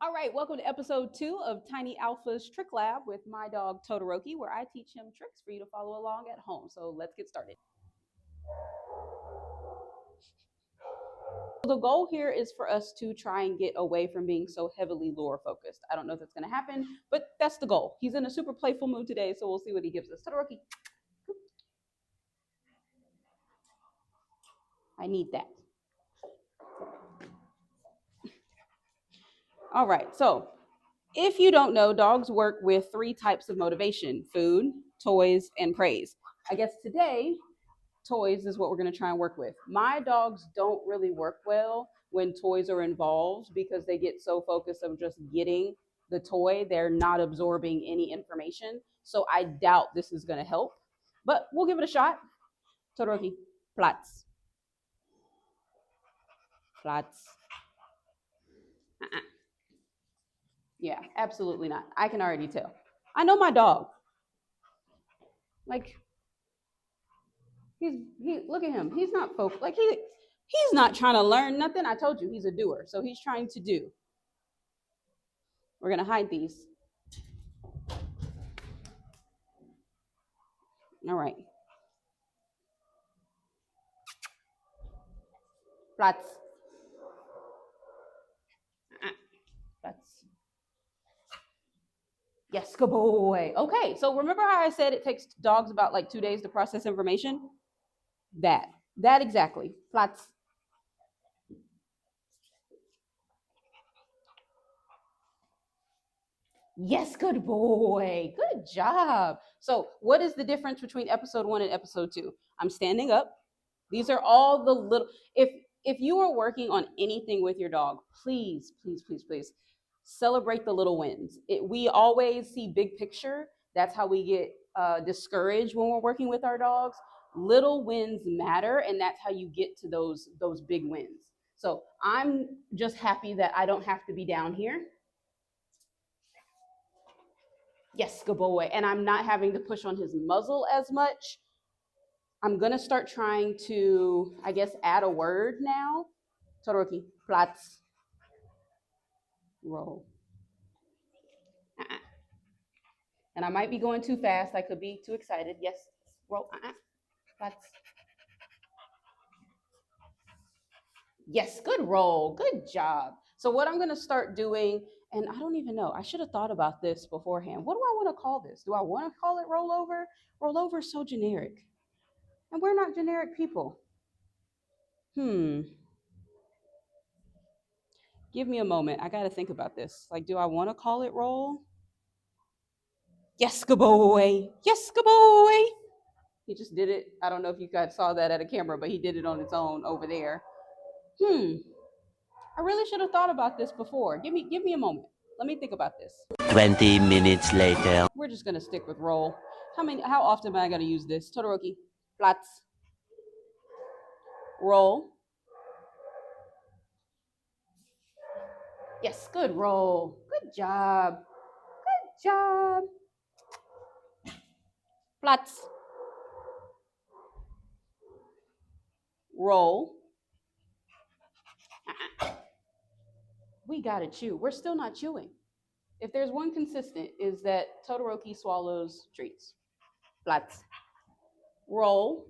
All right, welcome to episode 2 of Tiny Alpha's Trick Lab with my dog Todoroki, where I teach him tricks for you to follow along at home. So let's get started. The goal here is for us to try and get away from being so heavily lure focused. I don't know if that's going to happen, but that's the goal. He's in a super playful mood today, so we'll see what he gives us. Todoroki, I need that. All right, so if you don't know, dogs work with 3 types of motivation: food, toys, and praise. I guess today toys is what we're going to try and work with. My dogs don't really work well when toys are involved because they get so focused on just getting the toy, they're not absorbing any information. So I doubt this is going to help, but we'll give it a shot. Todoroki, Platz. Platz. Uh-uh. Yeah, absolutely not. I can already tell. I know my dog. Like, he look at him. He's not focused. Like he's not trying to learn nothing. I told you he's a doer. So he's trying to do. We're gonna hide these. All right. Platz. Platz. Yes, good boy. Okay, so remember how I said it takes dogs about like 2 days to process information? That exactly. Platz. Yes, good boy. Good job. So, what is the difference between episode 1 and episode 2? I'm standing up. These are all the little if you are working on anything with your dog, please celebrate the little wins. We always see big picture. That's how we get discouraged when we're working with our dogs. Little wins matter, and that's how you get to those big wins. So I'm just happy that I don't have to be down here. Yes, good boy. And I'm not having to push on his muzzle as much. I'm going to start trying to, I guess, add a word now. Todoroki, Platz, roll. Uh-uh. And I might be going too fast. I could be too excited. Yes, roll. Platz. Yes, good roll. Good job. So what I'm going to start doing, and I don't even know, I should have thought about this beforehand. What do I want to call this? Do I want to call it rollover? Rollover is so generic. And we're not generic people. Give me a moment. I got to think about this. Like, do I want to call it roll? Yes, good boy. Yes, good boy. He just did it. I don't know if you guys saw that at a camera, but he did it on its own over there. I really should have thought about this before. Give me a moment. Let me think about this. 20 minutes later. We're just gonna stick with roll. How often am I gonna use this? Todoroki. Platz. Roll. Yes, good roll. Good job. Good job. Platz. Roll. We gotta chew. We're still not chewing. If there's one consistent, is that Todoroki swallows treats. Platz. Roll.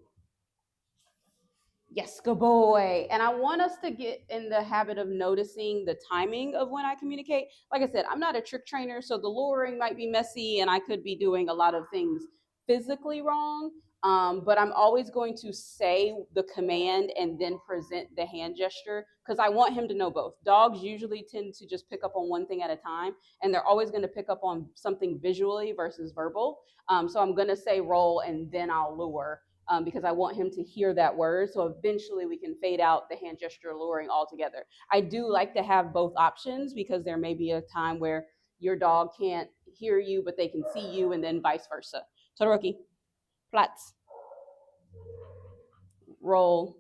Yes, good boy. And I want us to get in the habit of noticing the timing of when I communicate. Like I said, I'm not a trick trainer, so the luring might be messy and I could be doing a lot of things physically wrong. But I'm always going to say the command and then present the hand gesture because I want him to know both. Dogs usually tend to just pick up on one thing at a time, and they're always going to pick up on something visually versus verbal. So I'm going to say roll and then I'll lure because I want him to hear that word. So eventually we can fade out the hand gesture luring altogether. I do like to have both options because there may be a time where your dog can't hear you, but they can see you, and then vice versa. Todoroki, Platz, roll.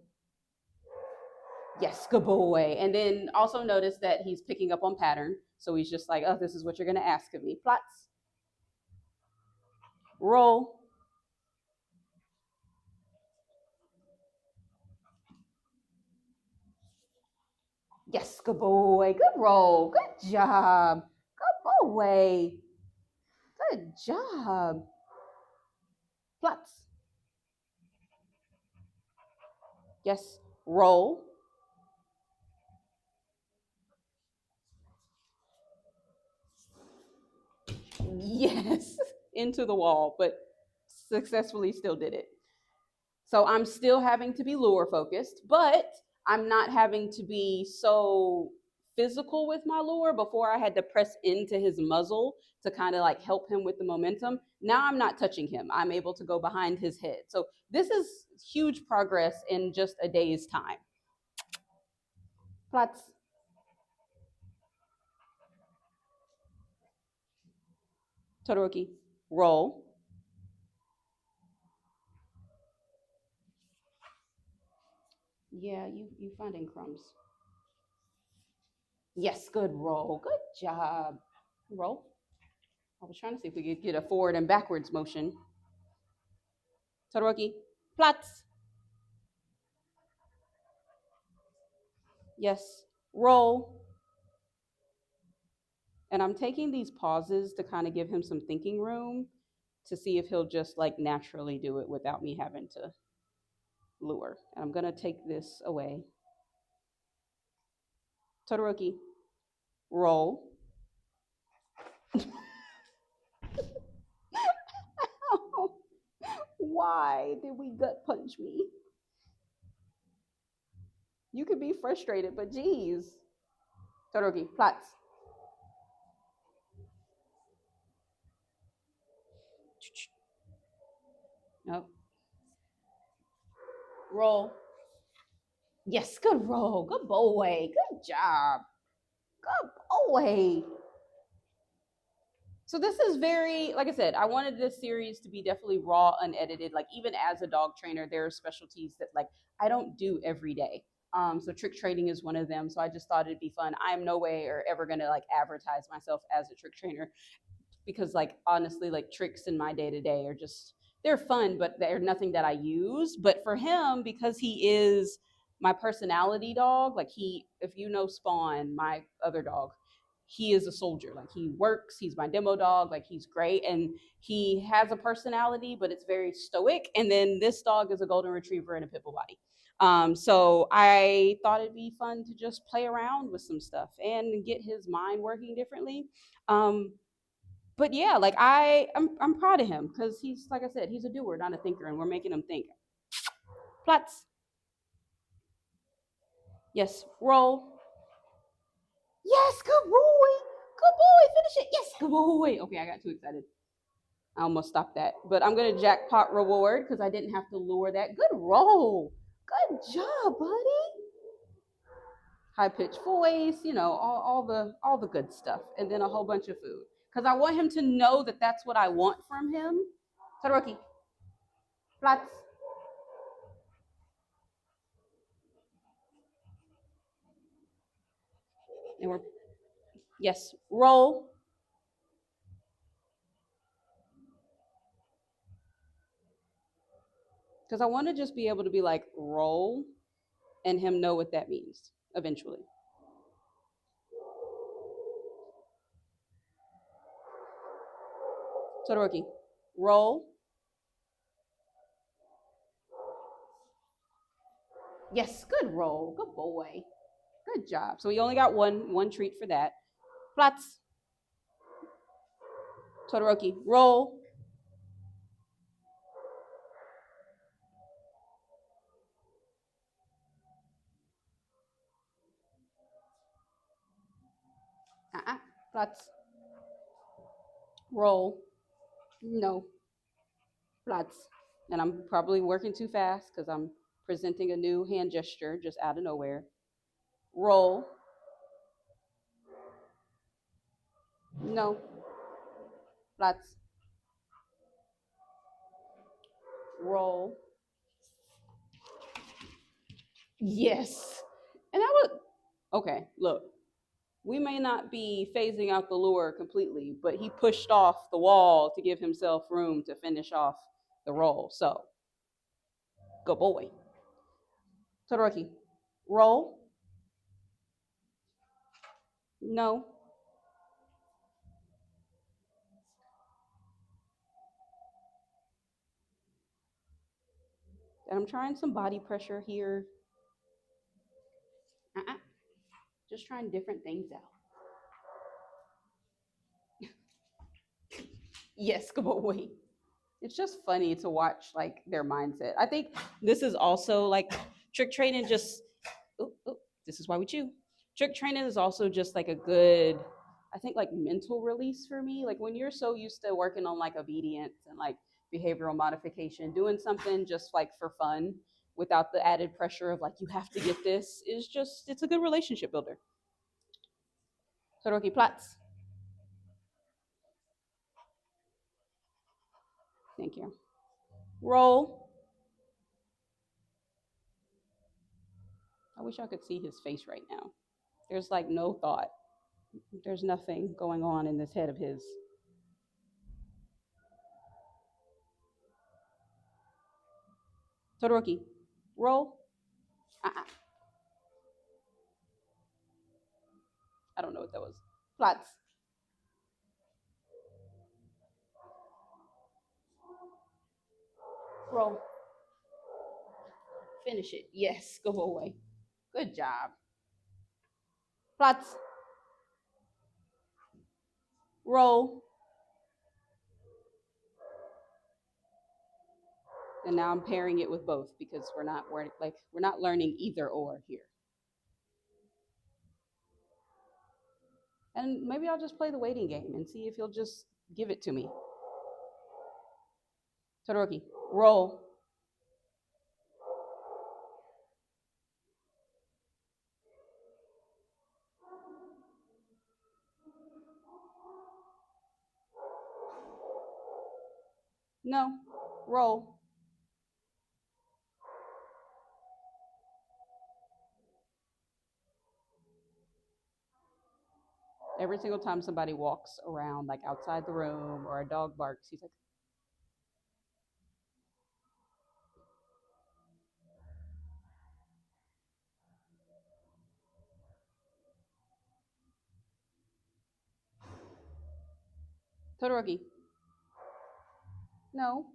Yes, good boy. And then also notice that he's picking up on pattern. So he's just like, oh, this is what you're going to ask of me. Platz, roll. Yes, good boy. Good roll. Good job. Good boy. Good job. Flats. Yes, roll. Yes, into the wall, but successfully still did it. So I'm still having to be lure focused, but I'm not having to be so physical with my lure. Before I had to press into his muzzle to kind of like help him with the momentum. Now I'm not touching him. I'm able to go behind his head. So this is huge progress in just a day's time. Platz. Todoroki. Roll. Yeah, you finding crumbs. Yes, good roll. Good job. Roll. I was trying to see if we could get a forward and backwards motion. Todoroki. Platz. Yes. Roll. And I'm taking these pauses to kind of give him some thinking room to see if he'll just like naturally do it without me having to lure. And I'm going to take this away. Todoroki. Roll. Why did we gut punch me? You could be frustrated, but geez. Todoroki. Platz. No. Roll. Yes, good roll. Good boy. Good job. Good boy. So this is very, like I said, I wanted this series to be definitely raw, unedited. Like even as a dog trainer, there are specialties that like I don't do every day. So trick training is one of them. So I just thought it'd be fun. I'm no way or ever gonna like advertise myself as a trick trainer because like honestly like tricks in my day to day are just they're fun but they're nothing that I use. But for him, because he is my personality dog, like he, if you know Spawn, my other dog, he is a soldier. Like he works, he's my demo dog, like he's great and he has a personality but it's very stoic. And then this dog is a golden retriever and a pitbull body. So I thought it'd be fun to just play around with some stuff and get his mind working differently. um, but yeah, like I'm proud of him because he's like I said, he's a doer, not a thinker, and we're making him think. Platz. Yes. Roll. Yes. Good boy. Good boy. Finish it. Yes. Good boy. Okay, I got too excited. I almost stopped that, but I'm gonna jackpot reward because I didn't have to lure that. Good roll. Good job, buddy. High pitched voice, you know, all the good stuff, and then a whole bunch of food because I want him to know that that's what I want from him. Todoroki. Platz. And we're yes. Roll. Because I want to just be able to be like roll and him know what that means eventually. Todoroki, roll. Yes, good roll. Good boy. Good job. So we only got one treat for that. Platz. Todoroki, roll. Uh-uh. Platz. Roll. No. Platz. And I'm probably working too fast because I'm presenting a new hand gesture just out of nowhere. Roll. No. Platz. Roll. Yes. And I would okay, look, we may not be phasing out the lure completely, but he pushed off the wall to give himself room to finish off the roll. So, good boy. Todoroki, roll. No. And I'm trying some body pressure here. Uh-uh. Just trying different things out. Yes, come on, wait. It's just funny to watch like their mindset. I think this is also like trick training just oop, oop, this is why we chew. Trick training is also just like a good, I think, like mental release for me. Like when you're so used to working on like obedience and like behavioral modification, doing something just like for fun without the added pressure of like you have to get this is just it's a good relationship builder. Todoroki plots. Thank you. Roll. I wish I could see his face right now. There's like no thought. There's nothing going on in this head of his. Todoroki, roll. Uh-uh. I don't know what that was. Plots. Roll. Finish it. Yes, go away. Good job. Plots. Roll. And now I'm pairing it with both because we're not learning either or here. And maybe I'll just play the waiting game and see if he'll just give it to me. Todoroki, roll. No. Roll. Every single time somebody walks around, like outside the room or a dog barks, he's like, Todoroki, no.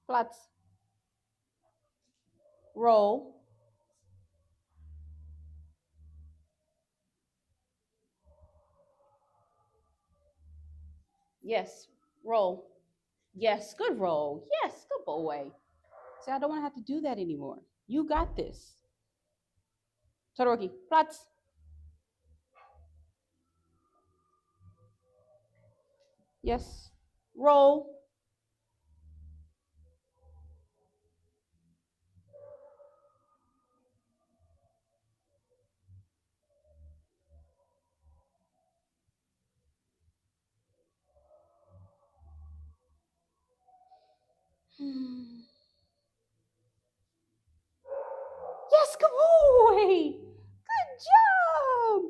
Plots. Roll. Yes. Roll. Yes. Good roll. Yes. Good boy. See, I don't want to have to do that anymore. You got this. Todoroki, plots. Yes. Roll. Yes, good boy. Good job.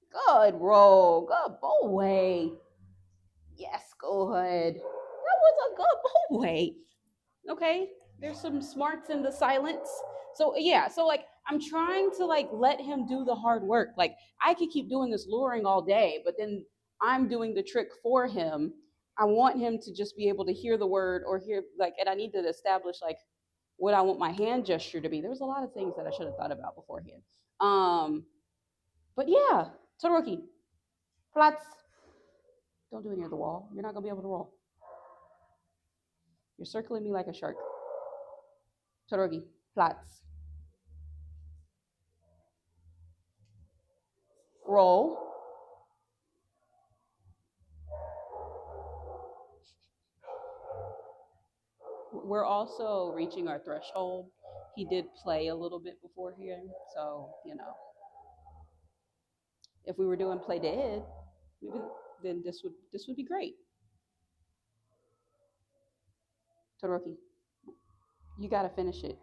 Good roll. Good boy. Yes, good. That was a good boy. Okay. There's some smarts in the silence. So yeah, so like I'm trying to like let him do the hard work. Like I could keep doing this luring all day, but then I'm doing the trick for him. I want him to just be able to hear the word or hear like, and I need to establish like what I want my hand gesture to be. There was a lot of things that I should have thought about beforehand. But yeah, Todoroki, flats. Don't do it near the wall. You're not gonna be able to roll. You're circling me like a shark. Todoroki, flats. Roll. We're also reaching our threshold. He did play a little bit before here, so if we were doing play dead, maybe then this would be great. Todoroki, you gotta finish it.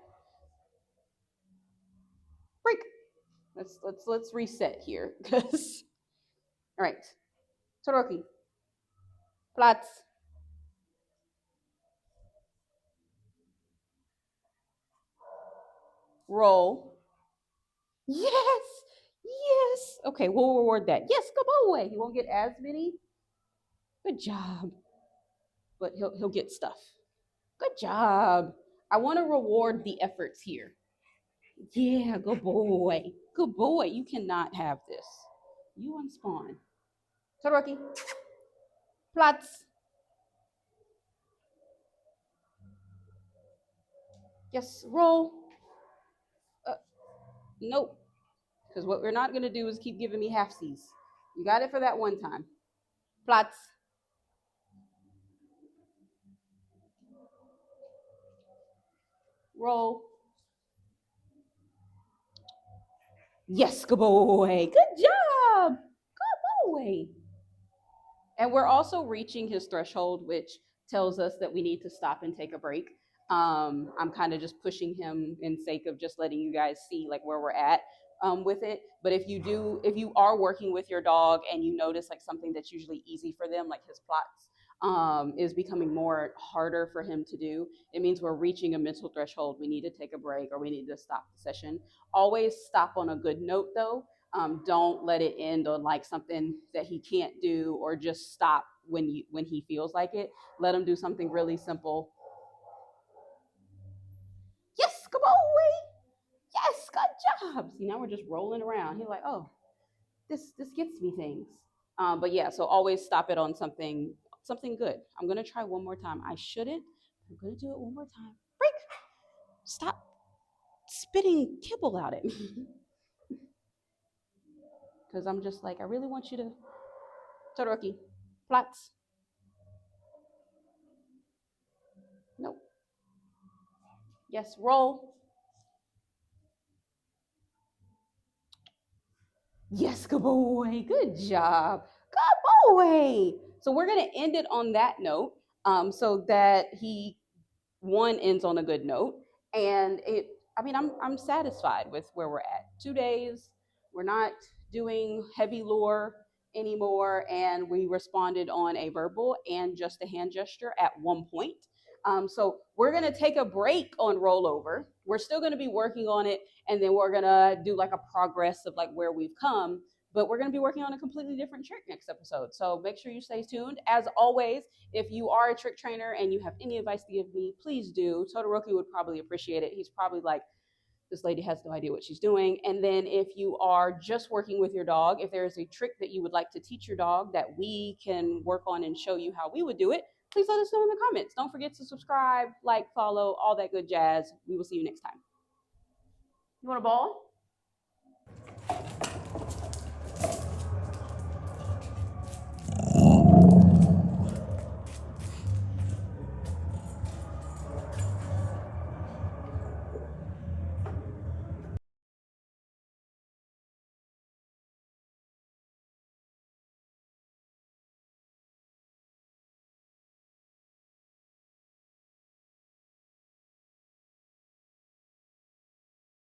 Break. Let's reset here, because all right, Todoroki, flats. Roll. Yes. Yes. Okay, we'll reward that. Yes, come on away. He won't get as many. Good job. But he'll get stuff. Good job. I want to reward the efforts here. Yeah, good boy. Good boy. You cannot have this. You unspawn. Todoroki. Platz. Yes, roll. Uh, nope. Because what we're not going to do is keep giving me halfsies. You got it for that one time. Platz. Roll. Yes, good boy. Good job. Good boy. And we're also reaching his threshold, which tells us that we need to stop and take a break. I'm kind of just pushing him in sake of just letting you guys see like where we're at with it. But if you are working with your dog and you notice like something that's usually easy for them, like his plots, is becoming more harder for him to do, it means we're reaching a mental threshold. We need to take a break or we need to stop the session. Always stop on a good note though. Don't let it end on like something that he can't do or just stop when he feels like it. Let him do something really simple. Yes, come on, Wade. Yes, good job. See, now we're just rolling around. He's like, oh, this gets me things. But yeah, so always stop it on something good. I'm gonna try one more time. I shouldn't. I'm gonna do it one more time. Break. Stop spitting kibble out at me. Because I'm just like, I really want you to Todoroki. Plots. Nope. Yes, roll. Yes, good boy. Good job. Good boy. So we're gonna end it on that note, so that he one ends on a good note, and it. I mean, I'm satisfied with where we're at. 2 days. We're not doing heavy lore anymore, and we responded on a verbal and just a hand gesture at one point. So we're gonna take a break on rollover. We're still gonna be working on it, and then we're gonna do like a progress of like where we've come. But we're gonna be working on a completely different trick next episode. So make sure you stay tuned. As always, if you are a trick trainer and you have any advice to give me, please do. Todoroki would probably appreciate it. He's probably like, this lady has no idea what she's doing. And then if you are just working with your dog, if there is a trick that you would like to teach your dog that we can work on and show you how we would do it, please let us know in the comments. Don't forget to subscribe, like, follow, all that good jazz. We will see you next time. You want a ball?